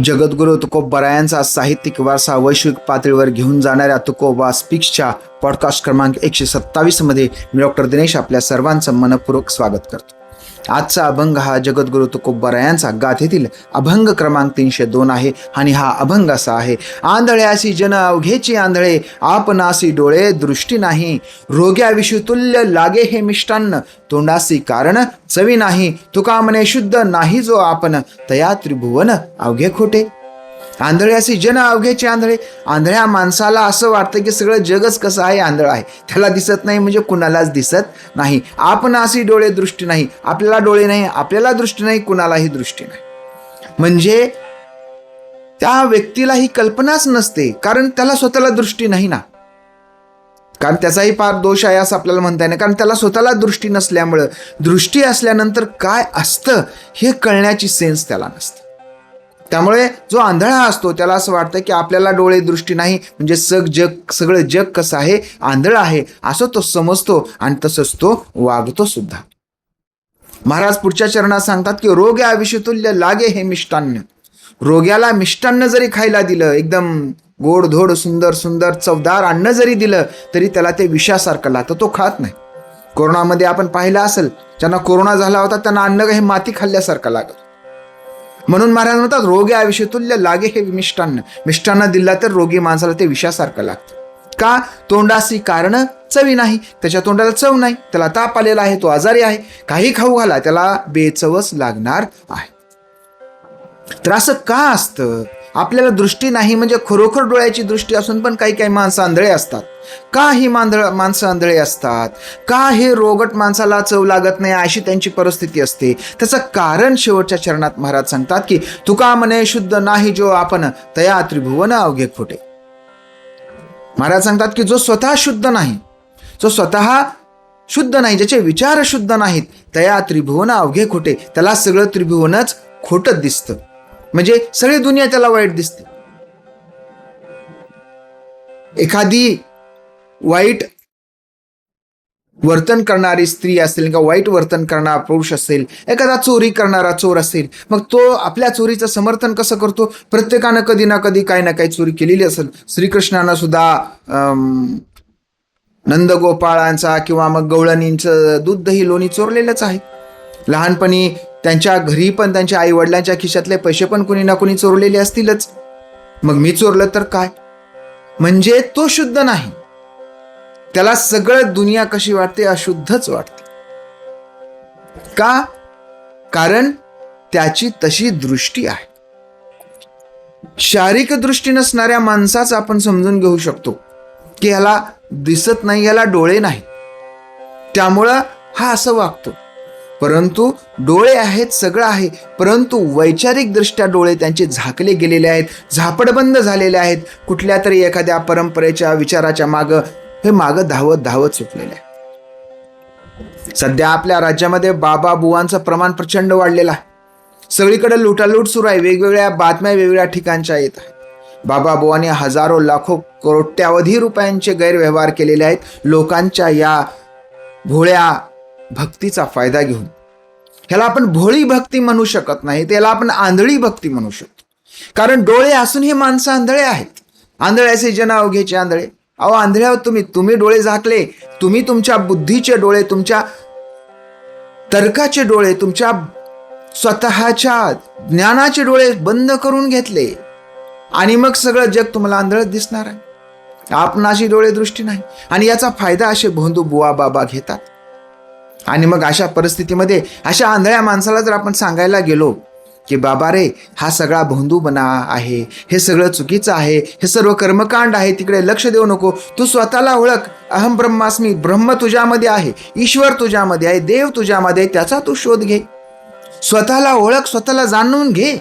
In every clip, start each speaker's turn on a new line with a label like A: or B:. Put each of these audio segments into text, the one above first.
A: जगद्गुरू तुकोबारायांचा साहित्यिक वारसा वैश्विक पातळीवर घेऊन जाणाऱ्या तुकोबा स्पीक्सच्या पॉडकास्ट क्रमांक 127 मध्ये मी डॉक्टर दिनेश आपल्या सर्वांचं मनपूर्वक स्वागत करतो. आजचा अभंग हा जगद्गुरू तुकोबारायांचा गाथेतील अभंग क्रमांक 302 आहे आणि हा अभंग असा आहे. आंधळ्यासी जन अवघेची आंधळे, आपणासी डोळे दृष्टी नाही. रोग्याविषयी तुल्य लागे हे मिष्टान्न, तोंडासी कारण चवी नाही. तुका म्हणे शुद्ध नाही जो आपण, तया त्रिभुवन अवघे खोटे. आंधळ्यासी जन अवघेचे आंधळे. आंधळ्या माणसाला असं वाटतं की सगळं जगच कसं आहे, आंधळ आहे, त्याला दिसत नाही म्हणजे कुणालाच दिसत नाही. आपण अशी डोळे दृष्टी नाही, आपल्याला डोळे नाही, आपल्याला दृष्टी नाही, कुणालाही दृष्टी नाही. म्हणजे त्या व्यक्तीला ही कल्पनाच नसते, कारण त्याला स्वतःला दृष्टी नाही ना. कारण त्याचाही फार दोष आहे असं आपल्याला म्हणता येईल, कारण त्याला स्वतःला दृष्टी नसल्यामुळं, दृष्टी असल्यानंतर काय असतं हे कळण्याची सेन्स त्याला नसते. त्यामुळे जो आंधळा असतो त्याला असं वाटतं की आपल्याला डोळे दृष्टी नाही म्हणजे सगळं जग कसं आहे, आंधळ आहे असं तो समजतो आणि तसंच तो वागतो सुद्धा. महाराज पुढच्या चरणात सांगतात की रोग्या विषतुल्य लागे हे मिष्टान्न. रोग्याला मिष्टान्न जरी खायला दिलं, एकदम गोडधोड सुंदर सुंदर चवदार अन्न जरी दिलं तरी त्याला ते विषासारखं लागतं, तो खात नाही. कोरोनामध्ये आपण पाहिलं असेल, ज्यांना कोरोना झाला होता त्यांना अन्न हे माती खाल्ल्यासारखं लागत. म्हणून महाराज म्हणतात रोग्या विषतुल्य लागे हे मिष्टान्न. मिष्टान्न दिला तर रोगी माणसाला ते विषासारखं लागतं. का? तोंडासी कारण चवी नाही. त्याच्या तोंडाला चव नाही, त्याला ताप आलेला आहे, तो आजारी आहे, काही खाऊ घाला त्याला बेचवच लागणार आहे. तर असं का असतं? आपल्याला दृष्टी नाही म्हणजे खरोखर डोळ्याची दृष्टी असून पण काही काही माणसं आंधळे असतात. का ही माणसं आंधळे असतात? का हे रोगट माणसाला चव लागत नाही अशी त्यांची परिस्थिती असते? त्याचं कारण शेवटच्या चरणात महाराज सांगतात की तुका म्हणे शुद्ध नाही जो आपण, तया त्रिभुवन अवघे खोटे. महाराज सांगतात की जो स्वतः शुद्ध नाही, जो स्वतः शुद्ध नाही, ज्याचे विचार शुद्ध नाहीत, तया त्रिभुवन अवघे खोटे. त्याला सगळं त्रिभुवनच खोटं दिसतं, म्हणजे सगळी दुनिया त्याला वाईट दिसते. एखादी वाईट वर्तन करणारी स्त्री असेल किंवा वाईट वर्तन करणारा पुरुष असेल, एखादा चोरी करणारा चोर असेल, मग तो आपल्या चोरीचं समर्थन कसं करतो? प्रत्येकानं कधी ना कधी काही ना काही चोरी केलेली असेल. श्रीकृष्णानं सुद्धा नंदगोपाळांचा किंवा मग गवळणींचं दूध दही लोणी चोरलेलंच आहे. लहानपणी त्यांच्या घरी पण त्यांच्या आई वडिलांच्या खिशातले पैसे पण कुणी ना कुणी चोरलेले असतीलच. मग मी चोरलं तर काय? म्हणजे तो शुद्ध नाही, त्याला सगळं दुनिया कशी वाटते? अशुद्धच वाटते. का? कारण त्याची तशी दृष्टी आहे. शारीरिक दृष्टी नसणाऱ्या माणसाच आपण समजून घेऊ शकतो की ह्याला दिसत नाही, ह्याला डोळे नाही, त्यामुळं हा असं वागतो. परंतु डोळे आहेत, सगळं आहे, परंतु वैचारिक दृष्ट्या डोळे त्यांचे झाकले गेलेले आहेत, झापडबंद झालेले आहेत. कुठल्या तरी एखाद्या परंपरेच्या विचाराच्या मागं हे मागं धावत धावत सुटलेले आहे. सध्या आपल्या राज्यामध्ये बाबा बुवांचं प्रमाण प्रचंड वाढलेलं आहे. सगळीकडे लुटालूट सुरू आहे, वेगवेगळ्या बातम्या वेगवेगळ्या ठिकाणच्या येत आहेत. बाबा बुवांनी हजारो लाखो कोट्यावधी रुपयांचे गैरव्यवहार केलेले आहेत लोकांच्या या भोळ्या भक्तीचा फायदा घेऊन. ह्याला आपण भोळी भक्ती म्हणू शकत नाही, त्याला आपण आंधळी भक्ती म्हणू शकतो. कारण डोळे असून हे माणसं आंधळे आहेत. आंधळ्याचे जन अवघेचे आंधळे. अहो आंधळ्या तुम्ही डोळे झाकले, तुम्ही तुमच्या बुद्धीचे डोळे, तुमच्या तर्काचे डोळे, तुमच्या स्वतःच्या ज्ञानाचे डोळे बंद करून घेतले आणि मग सगळं जग तुम्हाला आंधळ दिसणार आहे. आपणाशी डोळे दृष्टी नाही. आणि याचा फायदा असे भोंदू बुवा बाबा घेतात. आणि मग अशा परिस्थितीमध्ये अशा आंधळ्या माणसाला जर आपण सांगायला गेलो की बाबा रे, हा सगळा भोंदूपणा आहे, हे सगळं चुकीचं आहे, हे सर्व कर्मकांड आहे, तिकडे लक्ष देऊ नको, तू स्वतःला ओळख, अहम ब्रह्मास्मी, ब्रह्म तुझ्यामध्ये आहे, ईश्वर तुझ्यामध्ये आहे, देव तुझ्यामध्ये आहे, त्याचा तू शोध घे. स्वतःला ओळख, स्वतःला जाणून घे.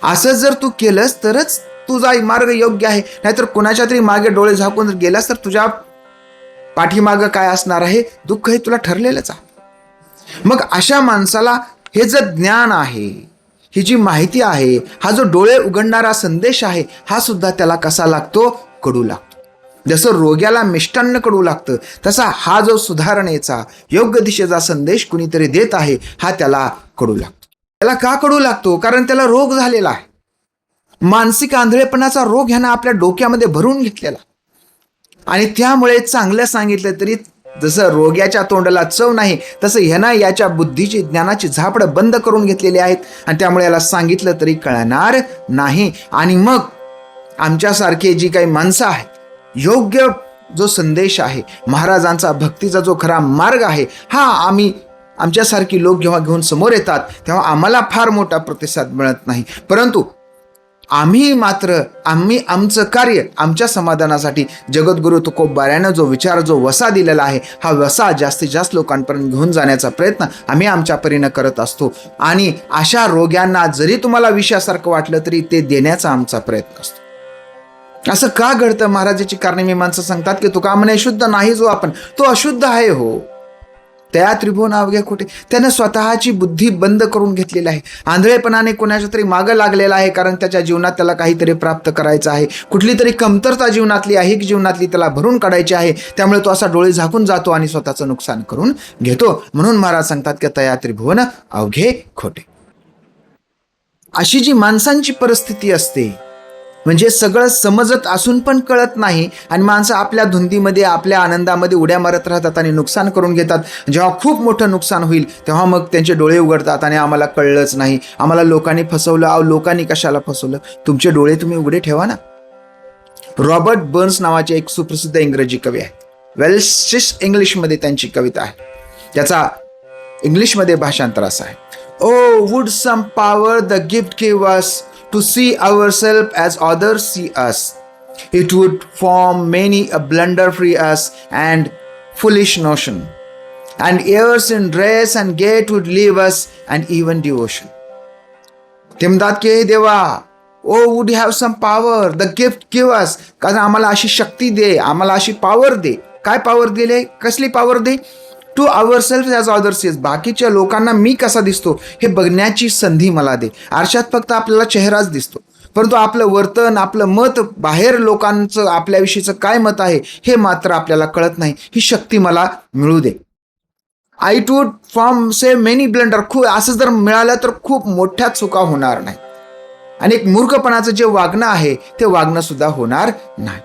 A: असं जर तू केलंस तरच तुझा मार्ग योग्य आहे. नाहीतर कोणाच्या तरी मागे डोळे झाकून जर गेलास तर तुझ्या पाठीमागं काय असणार आहे? दुःख हे तुला ठरलेलंच आहे. मग अशा माणसाला हे जर ज्ञान आहे, ही जी माहिती आहे, हा जो डोळे उघडणारा संदेश आहे, हा सुद्धा त्याला कसा लागतो? कडू लागतो. जसं रोग्याला मिष्टान्न कडू लागतं, तसा हा जो सुधारणेचा योग्य दिशेचा संदेश कुणीतरी देत आहे, हा त्याला कडू लागतो. त्याला का कडू लागतो? कारण त्याला रोग झालेला आहे. मानसिक आंधळेपणाचा रोग ह्यानं आपल्या डोक्यामध्ये भरून घेतलेला. आणि त्यामुळे चांगलं सांगितलं तरी जसं रोग्याच्या तोंडाला चव नाही, तसं ह्यानं याच्या बुद्धीची ज्ञानाची झापडं बंद करून घेतलेली आहेत. आणि त्यामुळे याला सांगितलं तरी कळणार नाही. आणि मग आमच्यासारखे जी काही माणसं आहेत, योग्य जो संदेश आहे, महाराजांचा भक्तीचा जो खरा मार्ग आहे, हा आमच्यासारखी लोक जेव्हा घेऊन समोर येतात तेव्हा आम्हाला फार मोठा प्रतिसाद मिळत नाही. परंतु आम्ही आमचं कार्य, आमच्या समाधानासाठी जगद्गुरु तुकोबाऱ्यानं जो विचार, जो वसा दिलेला आहे, हा वसा जास्तीत जास्त लोकांपर्यंत घेऊन जाण्याचा प्रयत्न आम्ही आमच्या परीनं करत असतो. आणि अशा रोग्यांना जरी तुम्हाला विषयासारखं वाटलं तरी ते देण्याचा आमचा प्रयत्न असतो. असं का घडतं? महाराजाची कारणे मीमांसा सांगतात की तुका म्हणे शुद्ध नाही जो आपण, तो अशुद्ध आहे हो. त्या त्रिभुवन अवघे खोटे. त्यानं स्वतःची बुद्धी बंद करून घेतलेली आहे. आंधळेपणाने कोणाच्या तरी मागं लागलेला आहे, कारण त्याच्या जीवनात त्याला काहीतरी प्राप्त करायचं आहे. कुठली तरी कमतरता जीवनातली आहे, जीवनातली त्याला भरून काढायची आहे. त्यामुळे तो असा डोळे झाकून जातो आणि स्वतःचं नुकसान करून घेतो. म्हणून महाराज सांगतात की तया त्रिभुवन अवघे खोटे. अशी जी माणसांची परिस्थिती असते, म्हणजे सगळं समजत असून पण कळत नाही, आणि माणसं आपल्या धुंदीमध्ये, आपल्या आनंदामध्ये उड्या मारत राहतात आणि नुकसान करून घेतात. जेव्हा खूप मोठं नुकसान होईल तेव्हा मग त्यांचे डोळे उघडतात आणि आम्हाला कळलंच नाही, आम्हाला लोकांनी फसवलं. लोकांनी कशाला फसवलं? तुमचे डोळे तुम्ही उघडे ठेवा ना. रॉबर्ट बर्न्स नावाचे एक सुप्रसिद्ध इंग्रजी कवी आहेत. वेल्शिश इंग्लिशमध्ये त्यांची कविता आहे. त्याचा इंग्लिशमध्ये भाषांतर असं आहे: oh would some power the gift give us to see ourselves as others see us. It would form many a blunder free us and foolish notion. And years in dress and gait would leave us and even devotion. ते म्हणतात की देवा, oh would have some power the gift give us, कारण आम्हाला अशी शक्ती दे, आम्हाला अशी power दे. काय पॉवर दिले? कसली पॉवर दे? To our self as others is, बाकीच्या लोकांना मी कसा दिसतो हे बघण्याची संधी मला दे. आरशात फक्त आपल्याला चेहराच दिसतो, परंतु आपलं वर्तन, आपलं मत, बाहेर लोकांचं आपल्याविषयीचं काय मत आहे हे मात्र आपल्याला कळत नाही. ही शक्ती मला मिळू दे. I would form say many blunder, असं जर मिळालं तर खूप मोठ्या चुका होणार नाही, आणि एक मूर्खपणाचं जे वागणं आहे ते वागणं सुद्धा होणार नाही.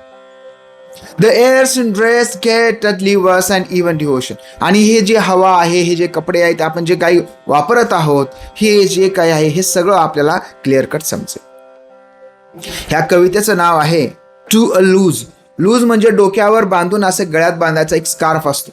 A: The airs in dress get that leave us and even devotion. आणि हे जे हवा आहे, हे जे कपडे आहेत, आपण जे काही वापरत आहोत, हे जे काही आहे हे सगळं आपल्याला क्लिअर कट समजेल. ह्या कवितेचं नाव आहे टू अ लूज. लूज म्हणजे डोक्यावर बांधून असे गळ्यात बांधायचा एक स्कार्फ असतो,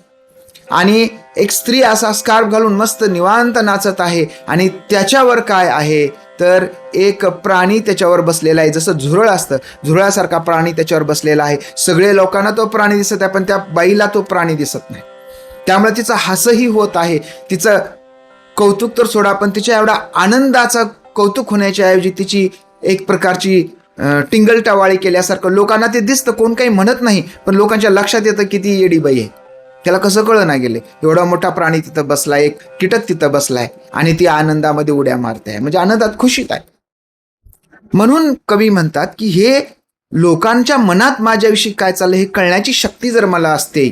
A: आणि एक स्त्री असा स्कार्फ घालून मस्त निवांत नाचत आहे, आणि त्याच्यावर काय आहे तर एक प्राणी त्याच्यावर बसलेला आहे. जसं झुरळ असतं, झुरळासारखा प्राणी त्याच्यावर बसलेला आहे. सगळे लोकांना तो प्राणी दिसत आहे, पण त्या बाईला तो प्राणी दिसत नाही. त्यामुळे तिचं हासही होत आहे. तिचं कौतुक तर सोडा, पण तिच्या एवढा आनंदाचं कौतुक होण्याच्या ऐवजी तिची एक प्रकारची टिंगलटावाळी केल्यासारखं लोकांना ते दिसतं. कोण काही म्हणत नाही, पण लोकांच्या लक्षात येतं की ती येडी बाई आहे. त्याला कसं कळलं नाही गेले, एवढा मोठा प्राणी तिथं बसलाय, एक कीटक तिथं बसलाय, आणि ती आनंदामध्ये उड्या मारते आहे, म्हणजे आनंदात खुशीत आहे. म्हणून कवी म्हणतात की हे लोकांच्या मनात माझ्याविषयी काय चाललं हे कळण्याची शक्ती जर मला असते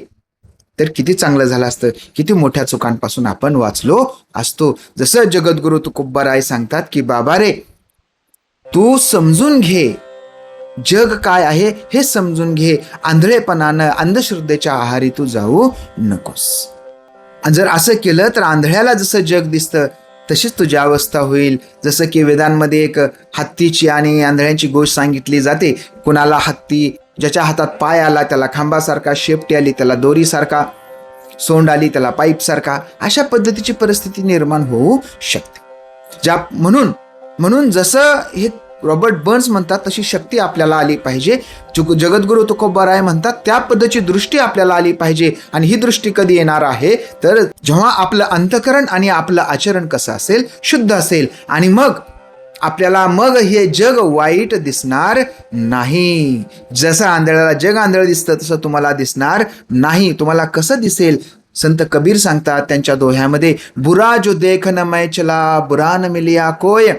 A: तर किती चांगलं झालं असतं, किती मोठ्या चुकांपासून आपण वाचलो असतो. जसं जगद्गुरु तुकोबाराय सांगतात की बाबा रे, तू समजून घे, जग काय आहे हे समजून घे. आंधळेपणानं, अंधश्रद्धेच्या आहारी तू जाऊ नकोस. जर असं केलं तर आंधळ्याला जसं जग दिसतं तशीच तुझी अवस्था होईल. जसं की वेदांमध्ये एक हत्तीची आणि आंधळ्यांची गोष्ट सांगितली जाते. कुणाला हत्ती, ज्याच्या हातात पाय आला त्याला खांबासारखा, शेपटी आली त्याला दोरीसारखा, सोंड आली त्याला पाईपसारखा, अशा पद्धतीची परिस्थिती निर्माण होऊ शकते. म्हणून जसं हे रॉबर्ट बर्न्स म्हणतात तशी शक्ती आपल्याला आली पाहिजे. जगद्गुरु तुकोबाराय म्हणतात त्या पद्धतीची दृष्टी आपल्याला आली पाहिजे. आणि ही दृष्टी कधी येणार आहे तर जेव्हा आपलं अंतःकरण आणि आपलं आचरण कसं असेल, शुद्ध असेल, आणि मग आपल्याला हे जग वाईट दिसणार नाही. जसं आंधळ्याला जग आंधळ दिसतं तसं तुम्हाला दिसणार नाही. तुम्हाला कसं दिसेल? संत कबीर सांगतात त्यांच्या दोह्यामध्ये, बुरा जो देख न मैं चला, बुरा न मिलिया कोय,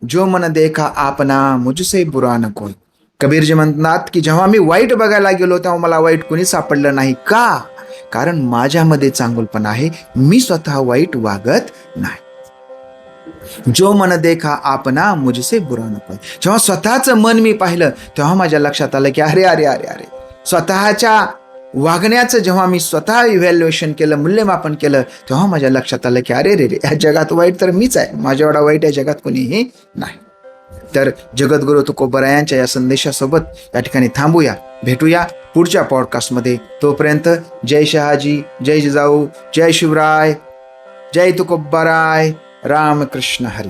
A: जो मन देखा आपना मुझसे बुरा न कोई. कबीरजी म्हणतात की जेव्हा मी वाईट बघायला गेलो तेव्हा मला वाईट कोणी सापडलं नाही. का? कारण माझ्यामध्ये चांगुलपणा आहे, मी स्वतः वाईट वागत नाही. जो मन देखा आपना मुझसे बुरा न पाय. जेव्हा स्वतःचं मन मी पाहिलं तेव्हा माझ्या लक्षात आलं की अरे अरे अरे अरे, स्वतःच्या वागण्याचं जेव्हा मी स्वतः इव्हॅल्युएशन केलं, मूल्यमापन केलं, तेव्हा माझ्या लक्षात आलं की अरे रे रे, या जगात वाईट तर मीच आहे, माझ्या एवढा वाईट या जगात कोणीही नाही. तर जगद्गुरु तुकोबरायांच्या या संदेशासोबत या ठिकाणी थांबूया. भेटूया पुढच्या पॉडकास्टमध्ये. तोपर्यंत जय शहाजी, जय जिजाऊ, जय शिवराय, जय तुकोबराय, रामकृष्ण हरी.